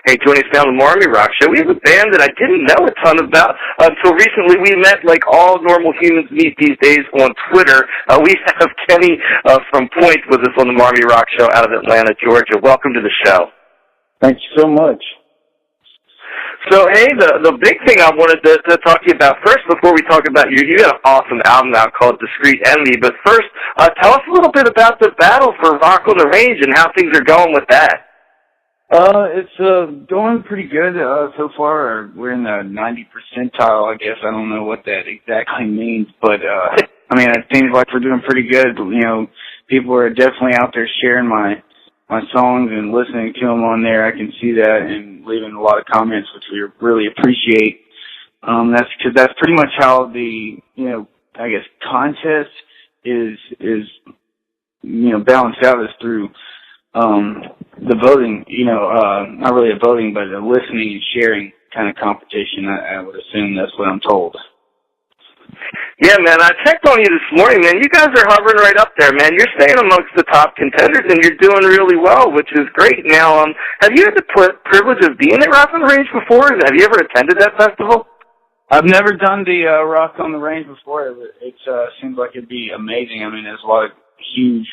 Hey, joining us now on the MARR Rock Show. We have a band that I didn't know a ton about until recently. We met like all normal humans meet these days on Twitter. We have Kenny from Poynte with us on the MARR Rock Show out of Atlanta, Georgia. Welcome to the show. Thank you so much. So, hey, the big thing I wanted to talk to you about first, before we talk about you got an awesome album out called Discreet Enemy. But first, tell us a little bit about the battle for Rock on the Range and how things are going with that. It's going pretty good so far. We're in the 90th percentile, I guess. I don't know what that exactly means, but I mean, it seems like we're doing pretty good. You know, people are definitely out there sharing my songs and listening to them on there. I can see that and leaving a lot of comments, which we really appreciate. That's pretty much how the, I guess contest is balanced out, is through the voting, not really a voting, but a listening and sharing kind of competition. I would assume that's what I'm told. Yeah, man, I checked on you this morning, man. You guys are hovering right up there, man. You're staying amongst the top contenders, and you're doing really well, which is great. Now, have you had the privilege of being at Rock on the Range before? Have you ever attended that festival? I've never done the Rock on the Range before. It seems like it'd be amazing. I mean, there's a lot of huge,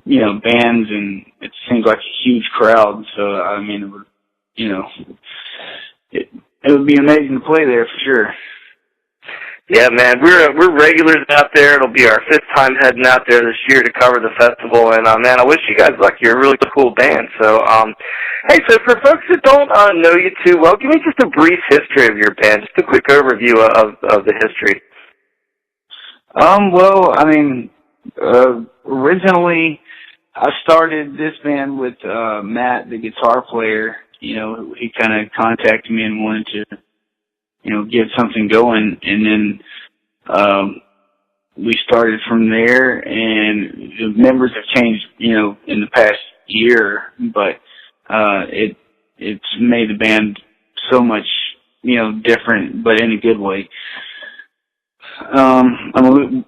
bands, and it seems like a huge crowd. So, I mean, it would, it would be amazing to play there for sure. Yeah, man, we're regulars out there. It'll be our 5th time heading out there this year to cover the festival. And man, I wish you guys luck. You're a really cool band. So, hey, so for folks that don't know you too well, give me just a brief history of your band, just a quick overview of the history. Well, I mean, originally I started this band with Matt, the guitar player. He kind of contacted me and wanted to, get something going, and then we started from there, and the members have changed, in the past year, but it's made the band so much, different, but in a good way.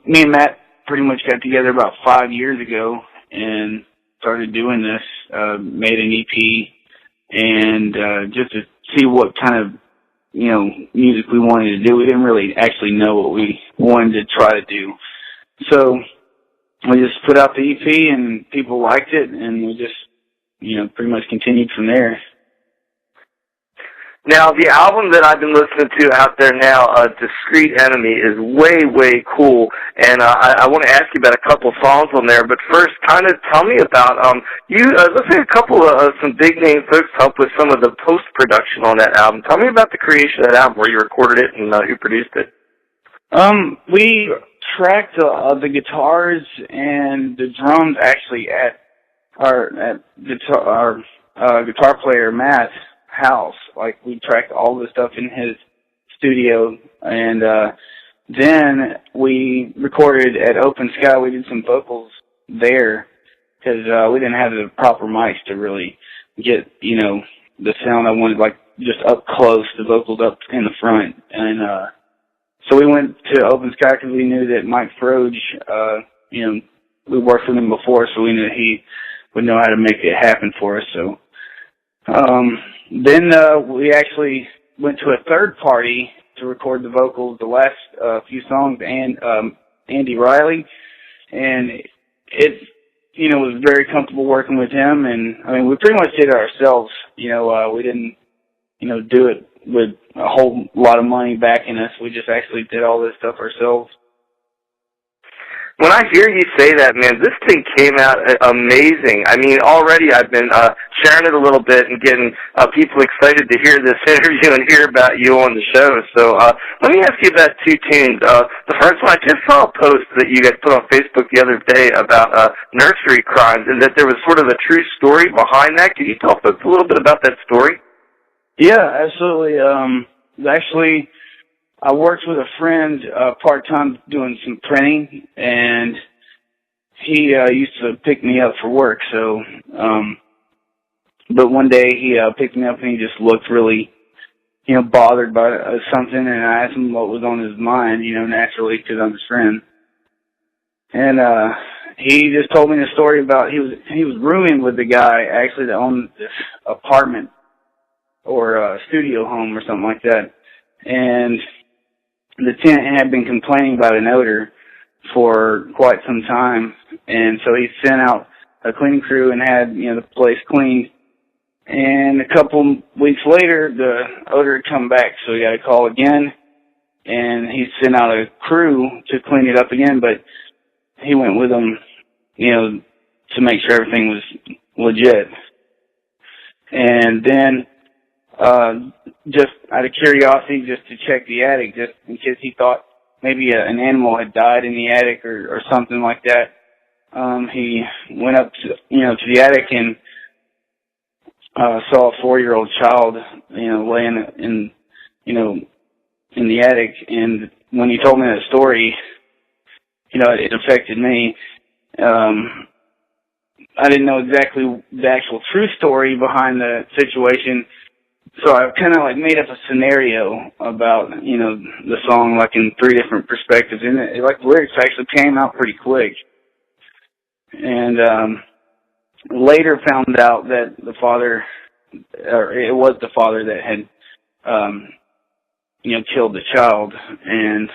Me and Matt pretty much got together about 5 years ago and started doing this, made an EP, and just to see what kind of music we wanted to do. We didn't really actually know what we wanted to try to do. So we just put out the EP and people liked it, and we just, pretty much continued from there. Now, the album that I've been listening to out there now, Discreet Enemy, is way, way cool, and I want to ask you about a couple songs on there, but first, kind of tell me about, let's say a couple of some big-name folks help with some of the post-production on that album. Tell me about the creation of that album, where you recorded it and who produced it. We tracked the guitars and the drums actually at our guitar player, Matt's house. Like, we tracked all the stuff in his studio, and then we recorded at Open Sky. We did some vocals there because we didn't have the proper mics to really get the sound I wanted, like just up close, the vocals up in the front. And so we went to Open Sky because we knew that Mike Froge, we worked with him before, so we knew he would know how to make it happen for us. So then we actually went to a third party to record the vocals, the last few songs, and Andy Riley, and it was very comfortable working with him. And I mean, we pretty much did it ourselves. We didn't do it with a whole lot of money backing us. We just actually did all this stuff ourselves. When I hear you say that, man, this thing came out amazing. I mean, already I've been sharing it a little bit and getting people excited to hear this interview and hear about you on the show. So let me ask you about 2 tunes. The first one, I just saw a post that you guys put on Facebook the other day about nursery crimes, and that there was sort of a true story behind that. Could you tell folks a little bit about that story? Yeah, absolutely. Actually, I worked with a friend part-time doing some printing, and he used to pick me up for work. So, but one day he picked me up and he just looked really, bothered by something, and I asked him what was on his mind, naturally, because I'm his friend. And he just told me the story about he was rooming with the guy actually that owned this apartment or a studio home or something like that. And the tenant had been complaining about an odor for quite some time, and so he sent out a cleaning crew and had, the place cleaned. And a couple weeks later, the odor had come back, so he got a call again, and he sent out a crew to clean it up again, but he went with them, to make sure everything was legit. And then, just out of curiosity, just to check the attic, just in case he thought maybe an animal had died in the attic or something like that, he went up to the attic and saw a 4-year-old child, laying in the attic. And when he told me that story, it affected me. I didn't know exactly the actual true story behind the situation, so I kind of made up a scenario about, the song, in 3 different perspectives. And the lyrics actually came out pretty quick. And later found out that it was the father that had, killed the child. And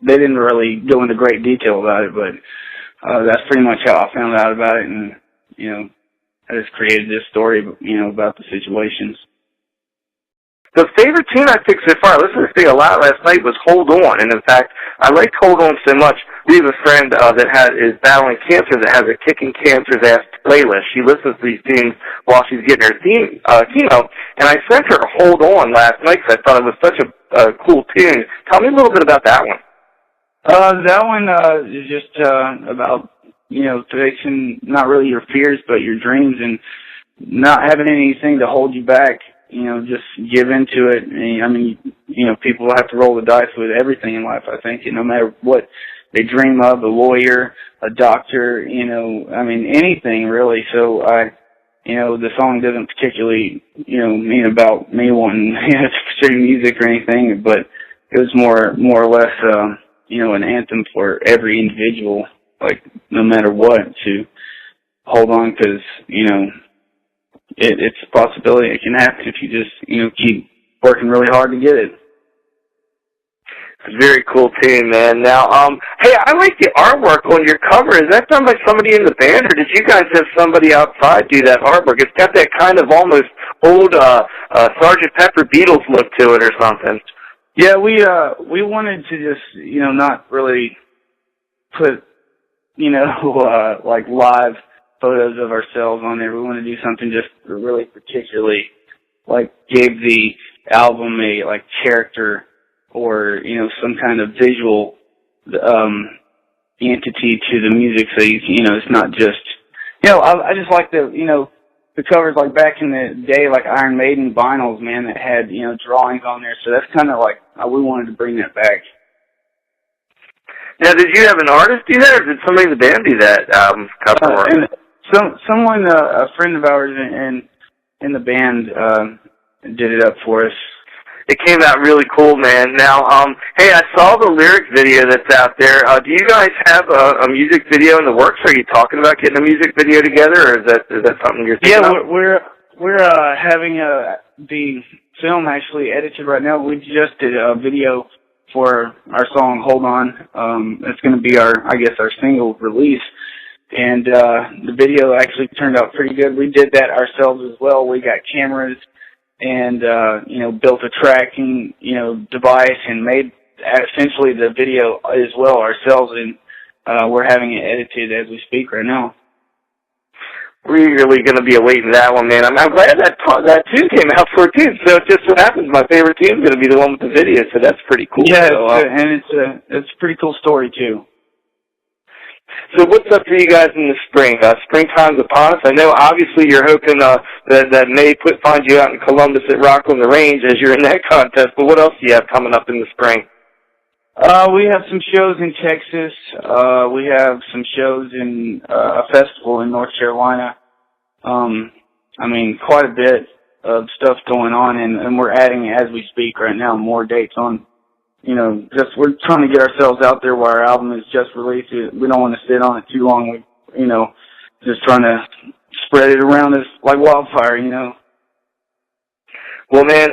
they didn't really go into great detail about it, but that's pretty much how I found out about it. And, I just created this story, about the situations. The favorite tune I picked so far, I listened to this thing a lot last night, was Hold On. And in fact, I liked Hold On so much. We have a friend that is battling cancer that has a Kicking Cancer's Ass playlist. She listens to these tunes while she's getting her chemo. And I sent her Hold On last night because I thought it was such a cool tune. Tell me a little bit about that one. That one is just about, facing not really your fears, but your dreams, and not having anything to hold you back. Just give into it. I mean, people have to roll the dice with everything in life, I think, no matter what they dream of, a lawyer, a doctor, anything really. So the song doesn't particularly, mean about me wanting to pursue music or anything, but it was more or less, an anthem for every individual, no matter what, to hold on, because, it's a possibility it can happen if you just, keep working really hard to get it. It's a very cool tune, man. Now, hey, I like the artwork on your cover. Is that done by somebody in the band, or did you guys have somebody outside do that artwork? It's got that kind of almost old Sgt. Pepper Beatles look to it or something. Yeah, we wanted to just, not really put, live photos of ourselves on there. We want to do something just really particularly, gave the album a, character or, some kind of visual, entity to the music. So, it's not just, I just like the covers back in the day, Iron Maiden vinyls, man, that had, drawings on there. So that's kind of we wanted to bring that back. Now, did you have an artist do that, or did somebody in the band do that cover work? Someone, a friend of ours in the band, did it up for us. It came out really cool, man. Now, hey, I saw the lyric video that's out there. Do you guys have a music video in the works? Are you talking about getting a music video together, or is that something you're thinking of? Yeah, we're having the film actually edited right now. We just did a video for our song "Hold On." It's going to be our single release. And the video actually turned out pretty good. We did that ourselves as well. We got cameras and, built a tracking, device and made essentially the video as well ourselves. And we're having it edited as we speak right now. We're really going to be awaiting that one, man. I'm glad that tune came out for it, too. So it just so happens my favorite tune is going to be the one with the video, so that's pretty cool. Yeah, so, and it's a pretty cool story, too. So what's up for you guys in the spring? Springtime's upon us. I know obviously you're hoping that May find you out in Columbus at Rock on the Range as you're in that contest, but what else do you have coming up in the spring? We have some shows in Texas. We have some shows in a festival in North Carolina. Quite a bit of stuff going on, and we're adding, as we speak right now, more dates on. We're trying to get ourselves out there while our album is just released. We don't want to sit on it too long. Just trying to spread it around as like wildfire, Well, man,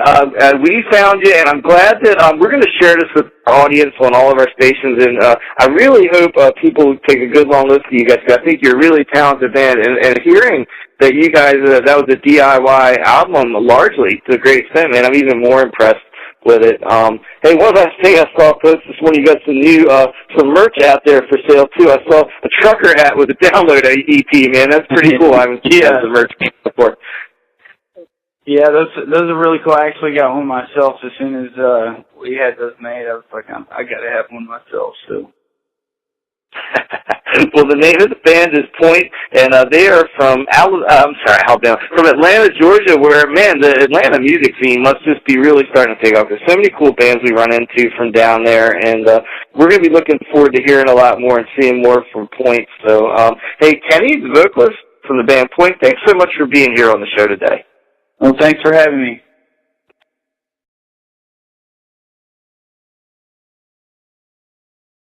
we found you, and I'm glad that we're going to share this with our audience on all of our stations, and I really hope people take a good long listen to you guys, because I think you're a really talented band, and hearing that you guys, that was a DIY album largely to a great extent, man, I'm even more impressed with it. Hey, one last thing I saw post this morning, you got some new, some merch out there for sale, too. I saw a trucker hat with a download EP, man. That's pretty cool. I haven't seen the merch before. Yeah, those are really cool. I actually got one myself as soon as we had those made. I was like, I got to have one myself. So. Well, the name of the band is Poynte, and they are from Alabama, from Atlanta, Georgia, where, man, the Atlanta music scene must just be really starting to take off. There's so many cool bands we run into from down there, and we're going to be looking forward to hearing a lot more and seeing more from Poynte. So, hey, Kenny, the vocalist from the band Poynte, thanks so much for being here on the show today. Well, thanks for having me.